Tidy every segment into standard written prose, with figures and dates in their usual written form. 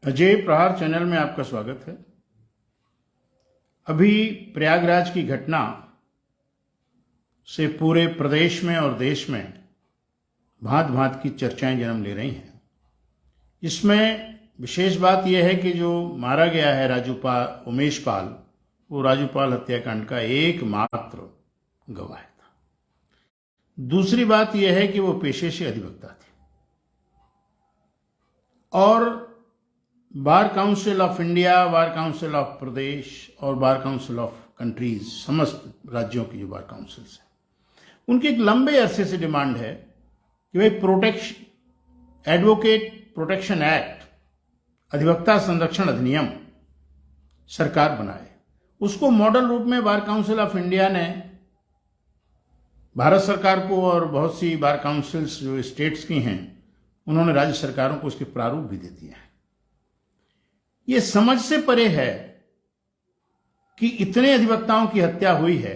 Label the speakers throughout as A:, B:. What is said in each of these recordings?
A: अजय प्रहार चैनल में आपका स्वागत है। अभी प्रयागराज की घटना से पूरे प्रदेश में और देश में भांत भांत की चर्चाएं जन्म ले रही हैं। इसमें विशेष बात यह है कि जो मारा गया है उमेश पाल, वो राजूपाल हत्याकांड का एकमात्र गवाह था। दूसरी बात यह है कि वो पेशे से अधिवक्ता थे और bar council of India, bar council of प्रदेश और बार काउंसिल ऑफ कंट्रीज, समस्त राज्यों की जो बार काउंसिल्स हैं, उनकी एक लंबे अरसे से डिमांड है कि भाई एडवोकेट प्रोटेक्शन एक्ट, अधिवक्ता संरक्षण अधिनियम सरकार बनाए। उसको मॉडल रूप में बार काउंसिल ऑफ इंडिया ने भारत सरकार को और बहुत सी बार काउंसिल्स जो स्टेट्स की हैं, उन्होंने राज्य सरकारों को उसके प्रारूप भी दे दिए हैं। ये समझ से परे है कि इतने अधिवक्ताओं की हत्या हुई है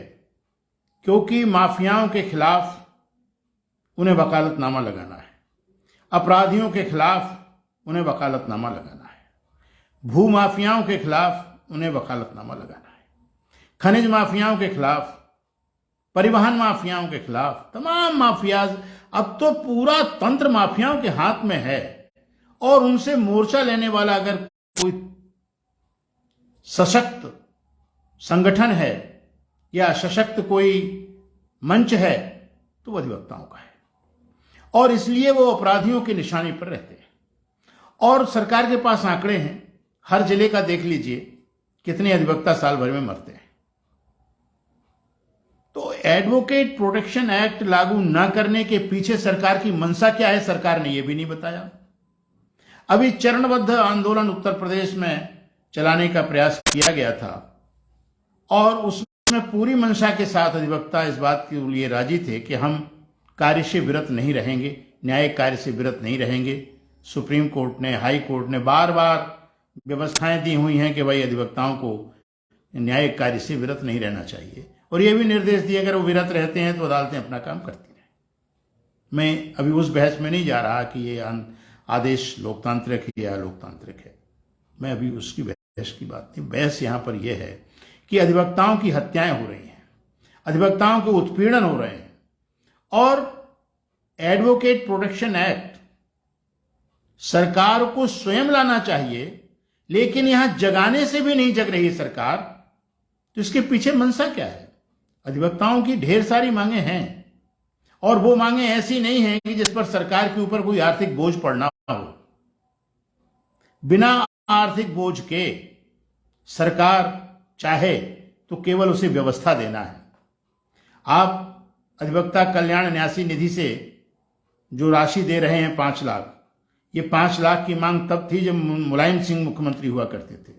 A: क्योंकि माफियाओं के खिलाफ उन्हें वकालतनामा लगाना है, अपराधियों के खिलाफ उन्हें वकालतनामा लगाना है, भूमाफियाओं के खिलाफ उन्हें वकालतनामा लगाना है, खनिज माफियाओं के खिलाफ, परिवहन माफियाओं के खिलाफ, तमाम माफियाज। अब तो पूरा तंत्र माफियाओं के हाथ में है और उनसे मोर्चा लेने वाला अगर कोई सशक्त संगठन है या सशक्त कोई मंच है तो वो अधिवक्ताओं का है और इसलिए वो अपराधियों की निशानी पर रहते हैं। और सरकार के पास आंकड़े हैं, हर जिले का देख लीजिए कितने अधिवक्ता साल भर में मरते हैं। तो एडवोकेट प्रोटेक्शन एक्ट लागू न करने के पीछे सरकार की मंशा क्या है, सरकार ने यह भी नहीं बताया। अभी चरणबद्ध आंदोलन उत्तर प्रदेश में चलाने का प्रयास किया गया था और उसमें पूरी मंशा के साथ अधिवक्ता इस बात के लिए राजी थे कि हम कार्य से विरत नहीं रहेंगे, न्यायिक कार्य से विरत नहीं रहेंगे। सुप्रीम कोर्ट ने, हाई कोर्ट ने बार बार व्यवस्थाएं दी हुई हैं कि भाई अधिवक्ताओं को न्यायिक कार्य से विरत नहीं रहना चाहिए और ये भी निर्देश दिए अगर वो विरत रहते हैं तो अदालतें अपना काम करती रहें। मैं अभी उस बहस में नहीं जा रहा कि ये आदेश लोकतांत्रिक है या अलोकतांत्रिक है, मैं अभी उसकी बहस की बात नहीं। बहस यहां पर यह है कि अधिवक्ताओं की हत्याएं हो रही हैं, अधिवक्ताओं के उत्पीड़न हो रहे हैं और एडवोकेट प्रोटेक्शन एक्ट सरकार को स्वयं लाना चाहिए, लेकिन यहां जगाने से भी नहीं जग रही सरकार। तो इसके पीछे मंशा क्या है? अधिवक्ताओं की ढेर सारी मांगे हैं और वो मांगे ऐसी नहीं है कि जिस पर सरकार के ऊपर कोई आर्थिक बोझ पड़ना हो। बिना आर्थिक बोझ के सरकार चाहे तो केवल उसे व्यवस्था देना है। आप अधिवक्ता कल्याण न्यासी निधि से जो राशि दे रहे हैं 5 लाख, ये 5 लाख की मांग तब थी जब मुलायम सिंह मुख्यमंत्री हुआ करते थे।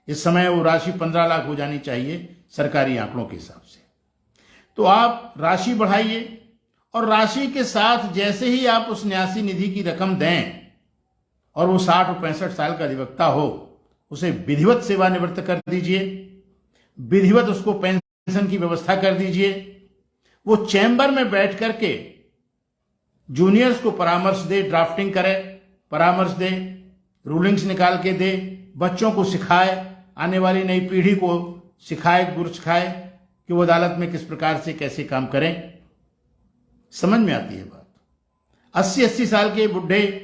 A: इस समय वो राशि 15 लाख हो जानी चाहिए सरकारी आंकड़ों के हिसाब से। तो आप राशि बढ़ाइए और राशि के साथ जैसे ही आप उस न्यासी निधि की रकम दें और वो 60 और 65 साल का अधिवक्ता हो, उसे विधिवत सेवानिवृत्त कर दीजिए, विधिवत उसको पेंशन की व्यवस्था कर दीजिए। वो चैम्बर में बैठ करके जूनियर्स को परामर्श दे, ड्राफ्टिंग करे, परामर्श दे, रूलिंग्स निकाल के दे, बच्चों को सिखाए, आने वाली नई पीढ़ी को सिखाए, गुर सिखाए कि वो अदालत में किस प्रकार से कैसे काम करें। समझ में आती है बात। 80-80 साल के बुढ़े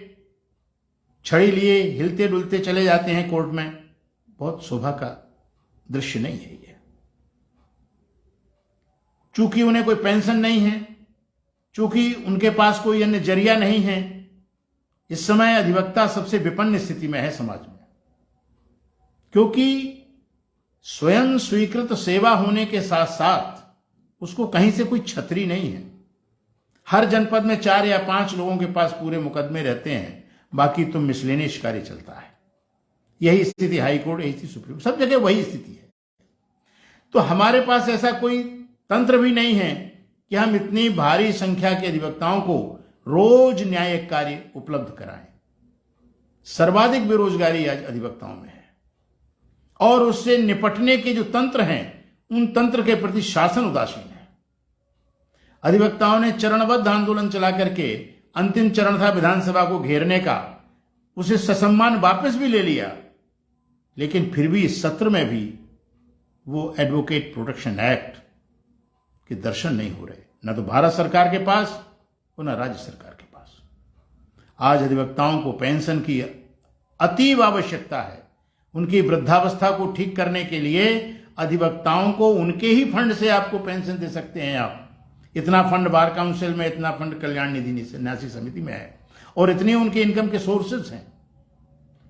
A: छड़ी लिए हिलते डुलते चले जाते हैं कोर्ट में, बहुत शोभा का दृश्य नहीं है ये। चूंकि उन्हें कोई पेंशन नहीं है, चूंकि उनके पास कोई अन्य जरिया नहीं है, इस समय अधिवक्ता सबसे विपन्न स्थिति में है समाज में, क्योंकि स्वयं स्वीकृत सेवा होने के साथ साथ उसको कहीं से कोई छतरी नहीं है। हर जनपद में 4 या 5 लोगों के पास पूरे मुकदमे रहते हैं, बाकी तो मिसलेनियस कार्य चलता है। यही स्थिति हाई कोर्ट, यही सुप्रीम, सब जगह वही स्थिति है। तो हमारे पास ऐसा कोई तंत्र भी नहीं है कि हम इतनी भारी संख्या के अधिवक्ताओं को रोज न्यायिक कार्य उपलब्ध कराएं। सर्वाधिक बेरोजगारी आज अधिवक्ताओं में है और उससे निपटने के जो तंत्र हैं, उन तंत्र के प्रति शासन उदासीन है। अधिवक्ताओं ने चरणबद्ध आंदोलन चला करके, अंतिम चरण था विधानसभा को घेरने का, उसे ससम्मान वापस भी ले लिया, लेकिन फिर भी इस सत्र में भी वो एडवोकेट प्रोटेक्शन एक्ट के दर्शन नहीं हो रहे, न तो भारत सरकार के पास और न राज्य सरकार के पास। आज अधिवक्ताओं को पेंशन की अतीव आवश्यकता है। उनकी वृद्धावस्था को ठीक करने के लिए अधिवक्ताओं को उनके ही फंड से आपको पेंशन दे सकते हैं आप। इतना फंड बार काउंसिल में, इतना फंड कल्याण निधि न्यासी समिति में है और इतने उनके इनकम के सोर्सेज हैं।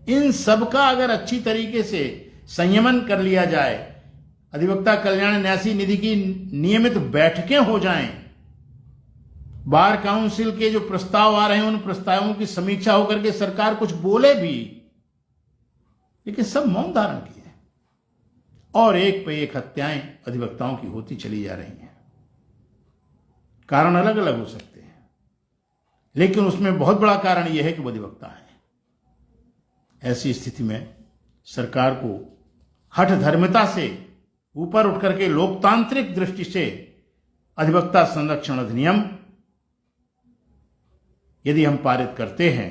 A: इन सब का अगर अच्छी तरीके से संयमन कर लिया जाए, अधिवक्ता कल्याण न्यासी निधि की नियमित बैठकें हो जाएं, बार काउंसिल के जो प्रस्ताव आ रहे हैं उन प्रस्तावों की समीक्षा होकर के सरकार कुछ बोले भी, लेकिन सब मौन धारण किए और एक पे एक हत्याएं अधिवक्ताओं की होती चली जा रही हैं। कारण अलग अलग हो सकते हैं, लेकिन उसमें बहुत बड़ा कारण यह है कि वो अधिवक्ता हैं। ऐसी स्थिति में सरकार को हठ धर्मिता से ऊपर उठ करके लोकतांत्रिक दृष्टि से अधिवक्ता संरक्षण अधिनियम यदि हम पारित करते हैं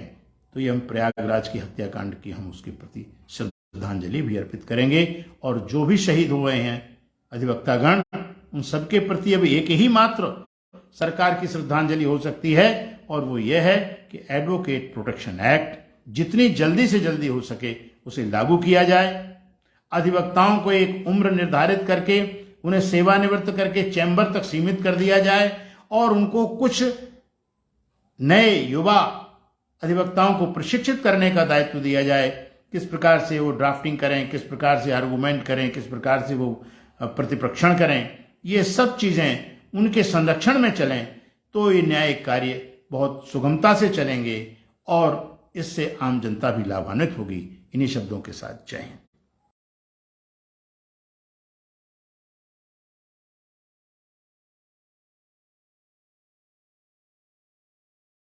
A: तो ये हम प्रयागराज की हत्याकांड की हम उसके प्रति श्रद्धांजलि भी अर्पित करेंगे और जो भी शहीद हुए हैं अधिवक्तागण, उन सबके प्रति अब एक ही मात्र सरकार की श्रद्धांजलि हो सकती है और वो ये है कि एडवोकेट प्रोटेक्शन एक्ट जितनी जल्दी से जल्दी हो सके उसे लागू किया जाए। अधिवक्ताओं को एक उम्र निर्धारित करके उन्हें सेवानिवृत्त करके चैम्बर तक सीमित कर दिया जाए और उनको कुछ नए युवा अधिवक्ताओं को प्रशिक्षित करने का दायित्व दिया जाए। किस प्रकार से वो ड्राफ्टिंग करें, किस प्रकार से आर्गूमेंट करें, किस प्रकार से वो प्रतिपक्षण करें, ये सब चीज़ें उनके संरक्षण में चलें तो ये न्यायिक कार्य बहुत सुगमता से चलेंगे और इससे आम जनता भी लाभान्वित होगी। इन्हीं शब्दों के साथ जय हिंद।